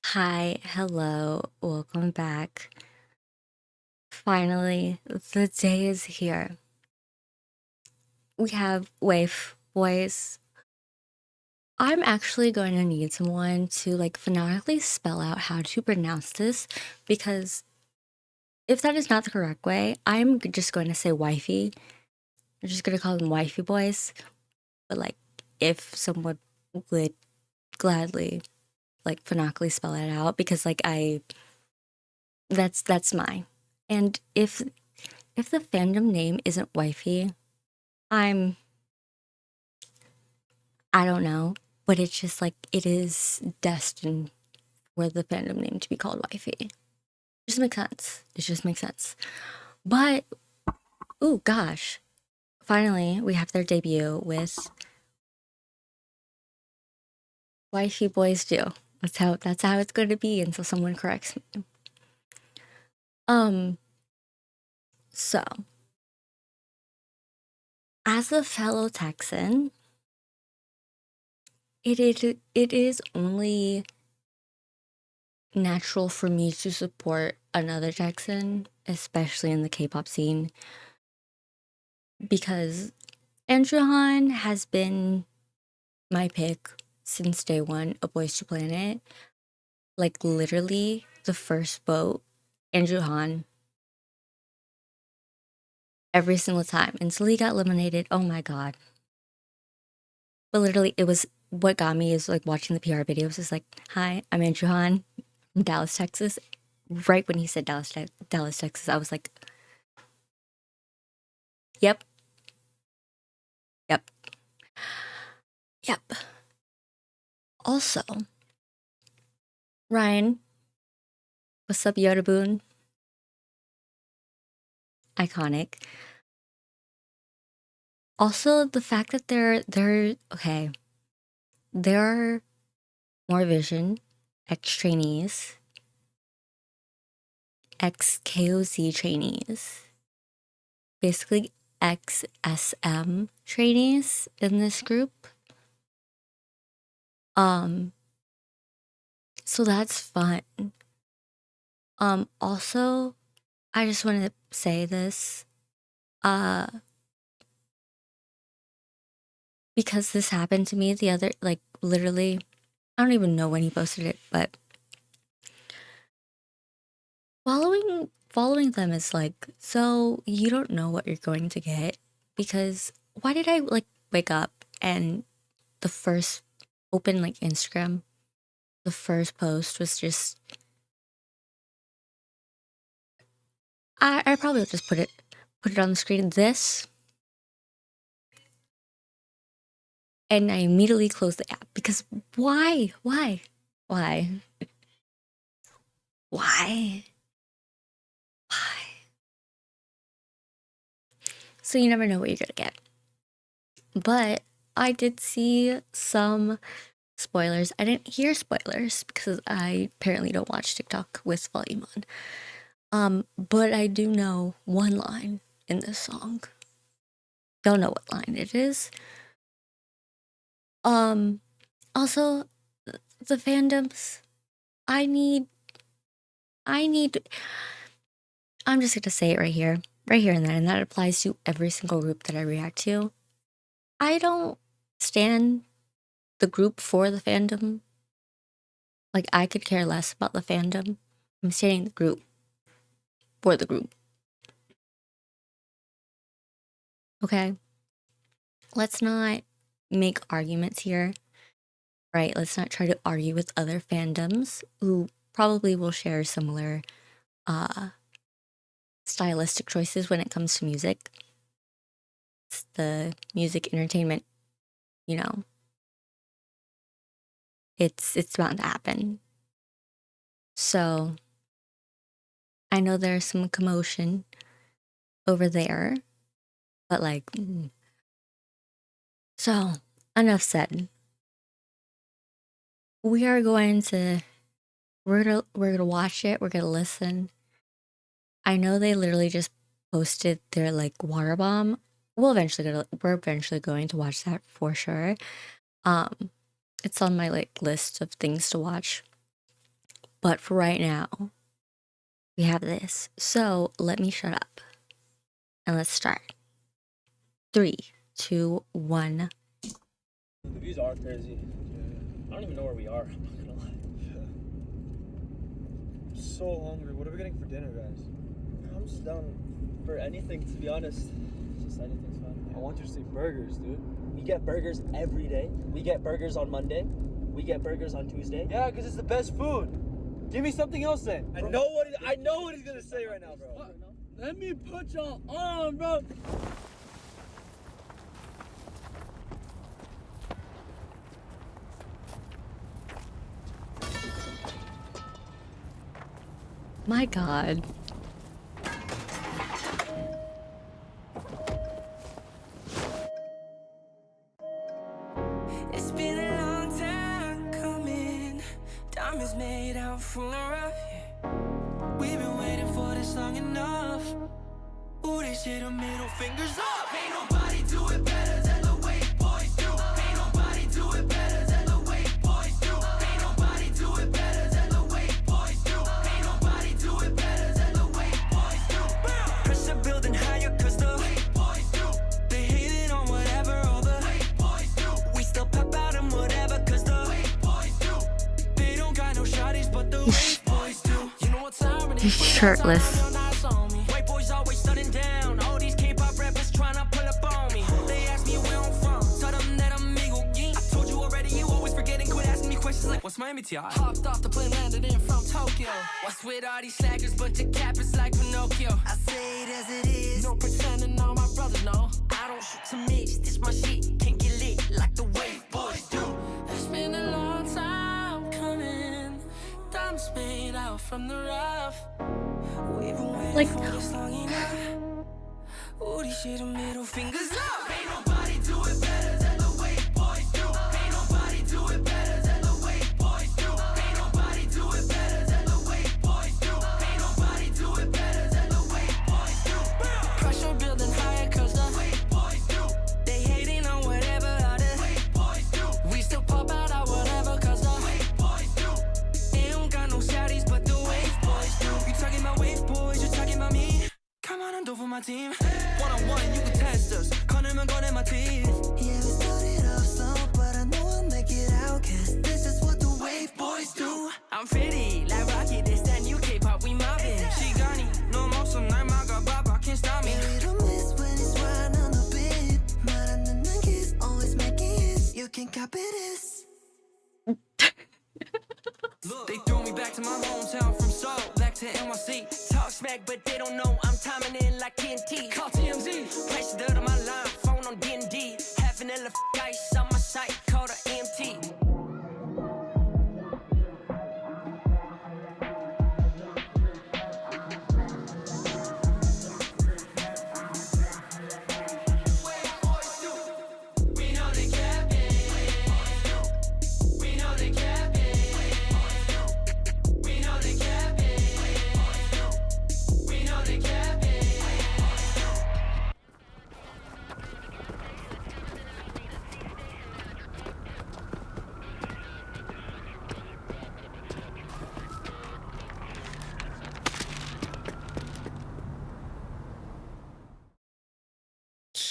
Hi, hello, welcome back. Finally, the day is here. We have Wayf boys. I'm actually going to need someone to phonetically spell out how to pronounce this, because if that is not the correct way, I'm just going to say wifey. I'm just going to call them wifey boys. But if someone would gladly phonetically spell it out, because that's mine. And if the fandom name isn't wifey, I don't know, but it's just it is destined for the fandom name to be called wifey. Just makes sense. It just makes sense. But oh gosh, finally we have their debut with Wifey Boys Do. That's how it's going to be until someone corrects me. So as a fellow Texan, it is only natural for me to support another Texan, especially in the K-pop scene, because Andrew Han has been my pick since day one of Boys to Planet. Literally, the first vote, Andrew Han, every single time until he got eliminated. Oh my god. But literally, it was what got me is watching the PR videos. It's hi, I'm Andrew Han from Dallas, Texas. Right when he said Dallas, Texas, I was like, yep, yep, yep. Also, Ryan, what's up, Yoda Boon? Iconic. Also, the fact that they're okay. There are more Vision, ex trainees, ex KOZ trainees, basically ex SM trainees in this group. So that's fun. Also, I just wanted to say this, because this happened to me the other, literally, I don't even know when he posted it, but following them is so you don't know what you're going to get, because why did I wake up and the first open Instagram, the first post was just I probably would just put it on the screen, this, and I immediately closed the app, because why? Why? So you never know what you're gonna get. But I did see some spoilers. I didn't hear spoilers because I apparently don't watch TikTok with volume on. But I do know one line in this song. Don't know what line it is. Also, the fandoms. I need. I'm just gonna say it right here, and that applies to every single group that I react to. I don't stand the group for the fandom. I could care less about the fandom. I'm standing the group for the group. Okay? Let's not make arguments here, right? Let's not try to argue with other fandoms who probably will share similar stylistic choices when it comes to music. It's the music entertainment, you know. It's bound to happen. So I know there's some commotion over there, but so enough said. We are going to we're gonna watch it, we're gonna listen. I know they literally just posted their like water bomb. We're eventually going to watch that for sure. Um, it's on my like list of things to watch. But for right now, we have this. So let me shut up and let's start. 3, 2, 1. The views are crazy. Yeah. I don't even know where we are. I'm not gonna lie. I'm so hungry. What are we getting for dinner, guys? I'm just down for anything, to be honest. Just anything's fine. I want you to say burgers, dude. We get burgers every day. We get burgers on Monday. We get burgers on Tuesday. Yeah, because it's the best food. Give me something else then. I know what he's gonna say right now, bro. What? Let me put y'all on, bro. My God. It's been a long time coming. Diamonds made out from the rough, yeah. We've been waiting for this long enough. Ooh, this shit a middle fingers up. Ain't nobody do it better than the Wayf boys do. Ain't nobody do it better than the Wayf boys do. Ain't nobody do it better than the Wayf boys do. Ain't nobody do it better than the Wayf boys do. Pressure building higher cause the Wayf boys do. They hating on whatever all the Wayf boys do. We still pop out and whatever cause the Wayf boys do. They don't got no shawties but the Wayf boys do. You know what time it is? He's shirtless. White boys always shutting down. All these K-pop rappers trying to pull up on me. They ask me where I'm from. Tell them that I'm Migo. I told you already, you always forgetting. Quit asking me questions like, what's Miami TI? Hopped off the plane, landed in from Tokyo. What's with all these slackers? Bunch of cappers like Pinocchio. I say it as it is. No pretending, all my brothers know. I don't shoot to mix. This my shit. Can't get lit like the Wayf boys do. It's been a long time coming. Diamonds made out from the rough. We've been waiting Like, for this long enough. Ooh, these shit a middle fingers up. Ain't nobody do it better than the Wayf boys do. Ain't nobody do it better than the Wayf boys do. Ain't nobody do it better than the Wayf boys do. Ain't nobody do it better than the Wayf boys do. Pressure building higher cause the Wayf boys do. They hating on whatever other Wayf boys do. We still pop out at whatever cause the Wayf boys do. They don't got no shawties but the Wayf boys do. You talking about Wayf boys, you talking about me? Come on and do for my team. One-on-one, you can test us. Come and go in my teeth. Yeah, we started off slow, but I know I'll make it out. Cause this is what the Wayf boys do. I'm pretty, like Rocket, this that new K-pop, we mobbing. She got it, no more, some night, my God, Baba can't stop me. Yeah, we don't miss when it's riding on the beat. 말하는 난 kiss, always making hits. You can copy this. They threw me back to my hometown from Seoul, back to NYC. Talk smack, but they don't know I'm timing in like TNT. Call TMZ, price dirt on my line, phone on D&D. Half an L ice on my site, called a EMT.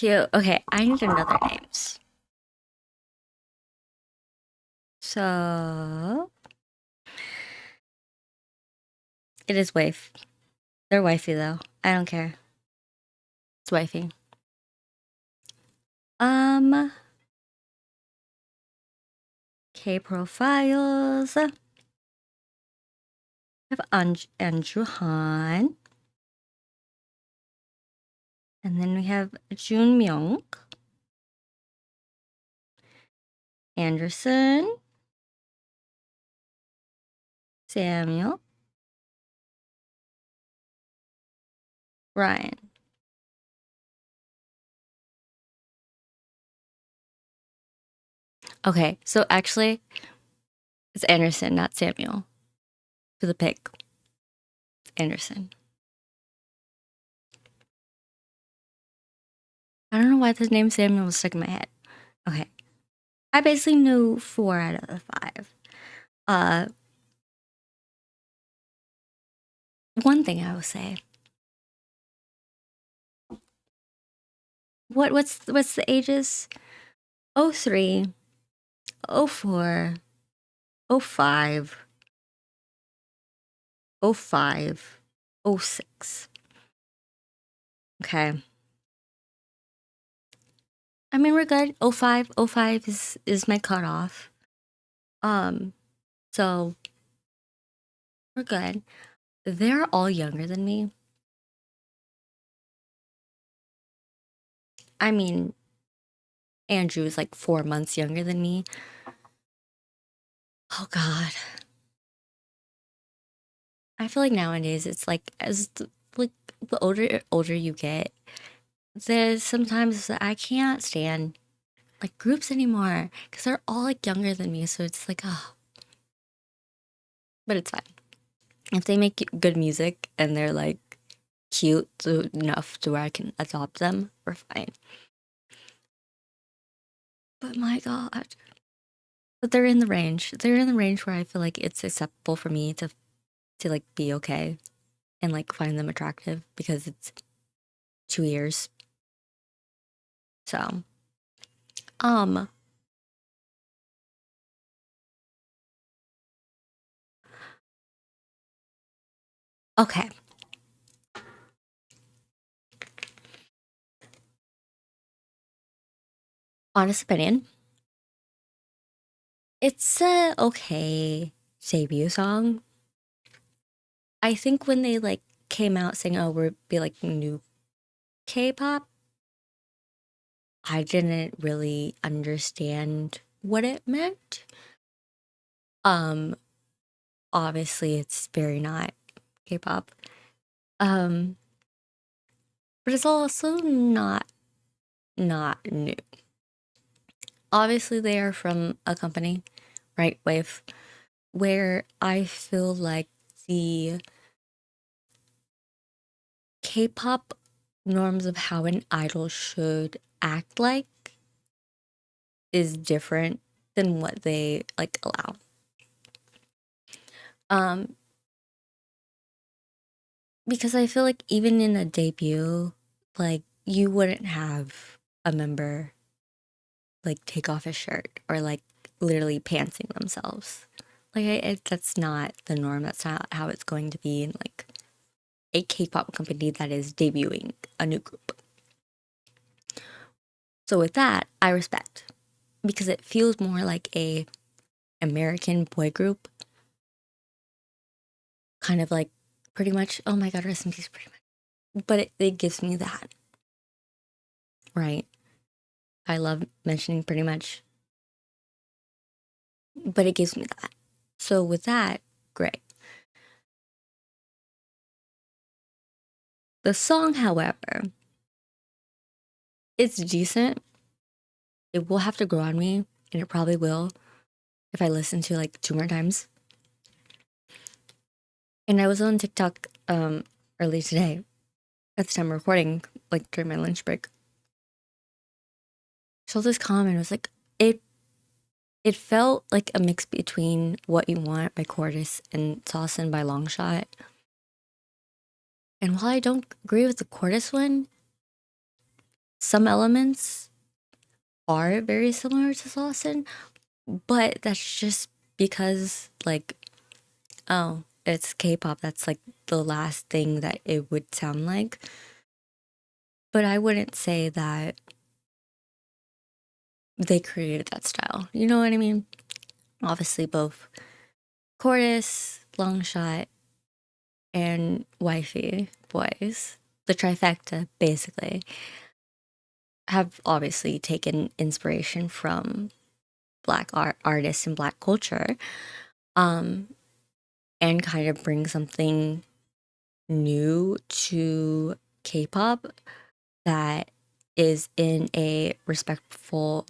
cute. Okay, I need another names. So it is Wayf. They're wifey though. I don't care. It's wifey. K profiles. We have Andrew Han. And then we have Jun Myung. Anderson. Samuel. Ryan. Okay, so actually, it's Anderson, not Samuel. For the pick. Anderson. I don't know why the name Samuel was stuck in my head. Okay. I basically knew 4 out of the 5. Uh, one thing I will say. What's the ages? 03, 04, 05, 05, 06. Okay. I mean, we're good. 05, 05 is my cutoff. So we're good. They're all younger than me. I mean, Andrew is like 4 months younger than me. Oh God. I feel like nowadays it's like like the older you get, there's sometimes that I can't stand like groups anymore because they're all like younger than me. So it's like, oh, but it's fine. If they make good music and they're like cute enough to where I can adopt them, we're fine. But my God. But they're in the range. They're in the range where I feel like it's acceptable for me to like be okay and like find them attractive because it's 2 years. So, um, okay. Honest opinion. It's a okay debut song. I think when they like came out saying, "Oh, we're be like new K-pop," I didn't really understand what it meant. Um, obviously it's very not K-pop. Um, but it's also not new. Obviously they are from a company, right, Wayf, where I feel like the K-pop norms of how an idol should act like is different than what they like allow. Um, because I feel like even in a debut, like you wouldn't have a member like take off his shirt or like literally pantsing themselves. Like that's not the norm. That's not how it's going to be in like a K-pop company that is debuting a new group. So with that, I respect because it feels more like a American boy group, kind of like pretty much. Oh my God, rest in peace, pretty much. But it gives me that, right? I love mentioning pretty much, but it gives me that. So with that, great. The song, however, it's decent. It will have to grow on me, and it probably will if I listen to like 2 more times. And I was on TikTok early today at the time of recording, like during my lunch break. So this comment was like, it felt like a mix between What You Want by Chorus and Saucin' by Longshot. And while I don't agree with the Chorus one, some elements are very similar to Saucin', but that's just because like, oh, it's K-pop. That's like the last thing that it would sound like. But I wouldn't say that they created that style. You know what I mean? Obviously, both Chorus, Longshot, and Wifey boys, the trifecta, basically, have obviously taken inspiration from Black artists and Black culture, um, and kind of bring something new to K-pop that is in a respectful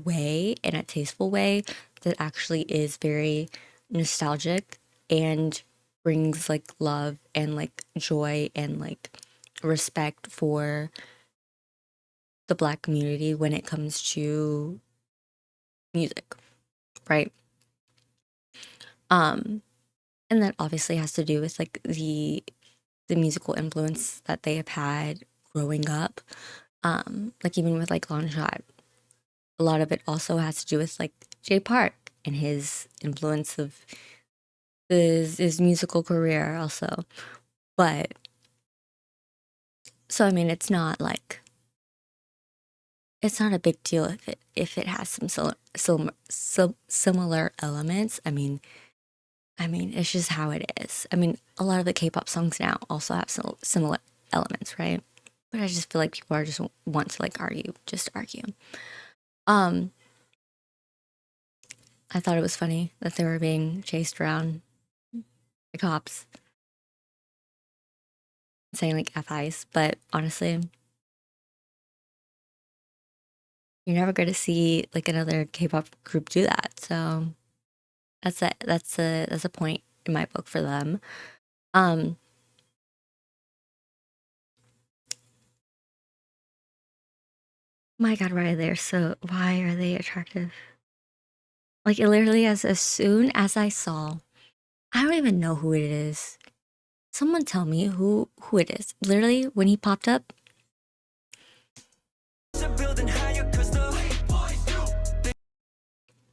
way and a tasteful way that actually is very nostalgic and brings like love and like joy and like respect for the Black community when it comes to music, right? And that obviously has to do with like the musical influence that they have had growing up. Like even with like Lon Shot, a lot of it also has to do with like Jay Park and his influence of his musical career also. But so I mean, it's not a big deal if it has some similar elements. I mean, it's just how it is. I mean, a lot of the K-pop songs now also have similar elements, right? But I just feel like people are just want to like argue, just argue. Um, I thought it was funny that they were being chased around by cops saying like F-ice, but honestly, you're never going to see like another K-pop group do that. So that's a point in my book for them. Um, my God, why are they attractive? Like it literally as soon as I saw, I don't even know who it is. Someone tell me who it is. Literally when he popped up,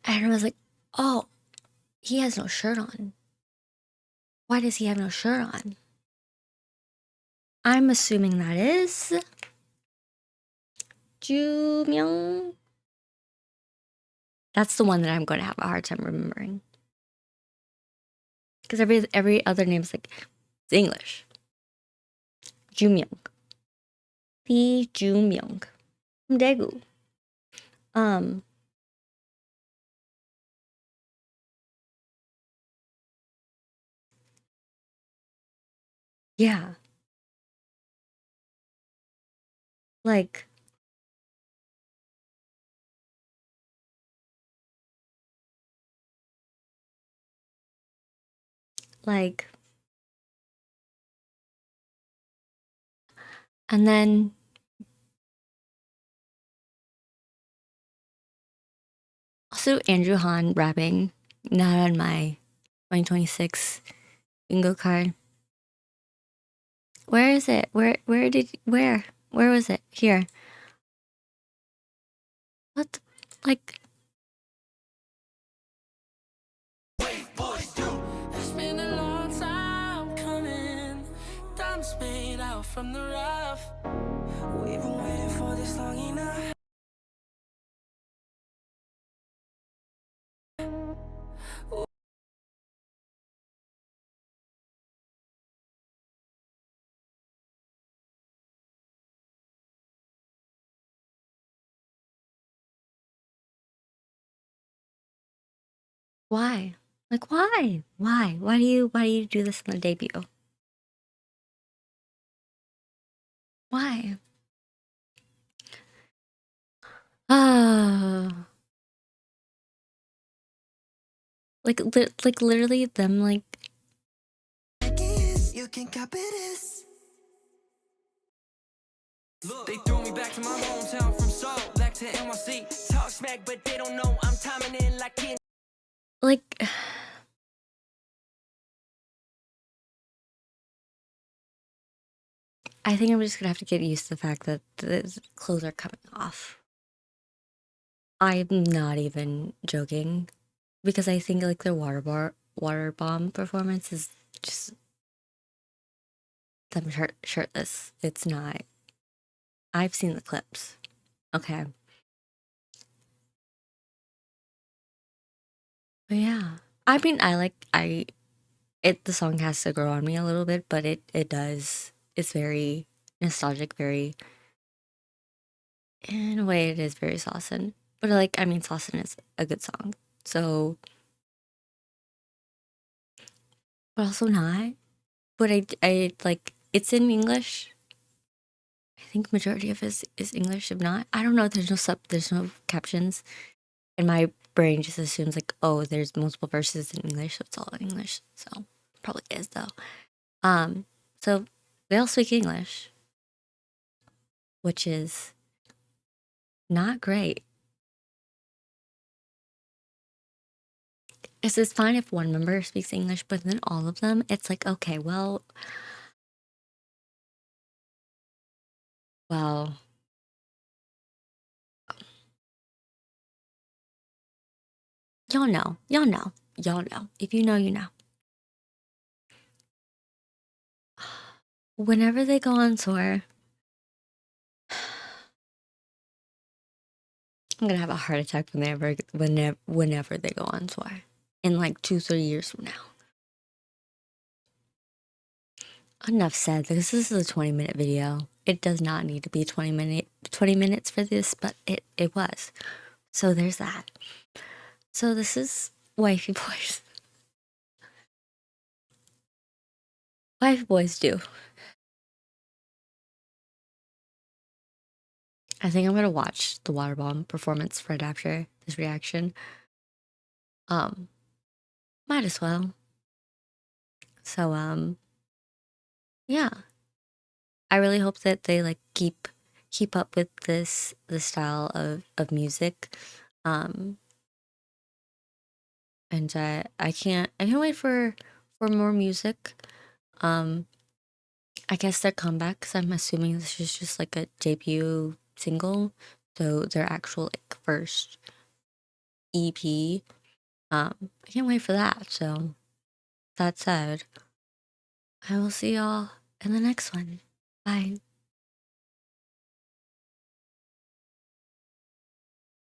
and I was like, oh, he has no shirt on. Why does he have no shirt on? I'm assuming that is Ju That's the one that I'm going to have a hard time remembering. Because every other name is like, it's English. Jumyoung. Lee Jumyoung. From Daegu. Um, yeah. Like, like, and then also Andrew Han rapping, not on my 2026 bingo card. Where is it? Where was it? Here. What the, like, It's been a long time coming. Diamonds made out from the rough. We've been waiting for this long enough. why? Like, why? Why? Why do you do this on the debut? Why? Ah, like literally them like You can copy this. They threw me back to my hometown from Seoul, back to NYC. Talk smack, but they don't know I'm timing in like King. like I think I'm just gonna have to get used to the fact that the clothes are coming off. I'm not even joking because I think like their water bomb performance is just them shirtless. It's not. I've seen the clips. Okay, but yeah, I mean, the song has to grow on me a little bit, but it does. It's very nostalgic, very in a way it is very Saucin. But like I mean Saucin is a good song. So but also not. But I like it's in English. I think majority of it is English. If not, I don't know. There's no captions. And my brain just assumes like, oh, there's multiple verses in English, so it's all in English. So probably is though. Um, so they all speak English. which is not great. It's fine if one member speaks English, but then all of them, it's like, okay, well, y'all know. If you know, you know. Whenever they go on tour, I'm gonna have a heart attack whenever they go on tour in like 2-3 years from now. Enough said. This is a 20-minute video. It does not need to be 20 minutes for this, but it was. So there's that. So this is Wifey Boys. Wifey Boys do. I think I'm gonna watch the water bomb performance right after this reaction. Might as well. So yeah. I really hope that they like keep up with this style of music. And I can't wait for more music. I guess their comeback, 'cause I'm assuming this is just like a debut single, so their actual like first EP. I can't wait for that. So that said, I will see y'all in the next one. Bye.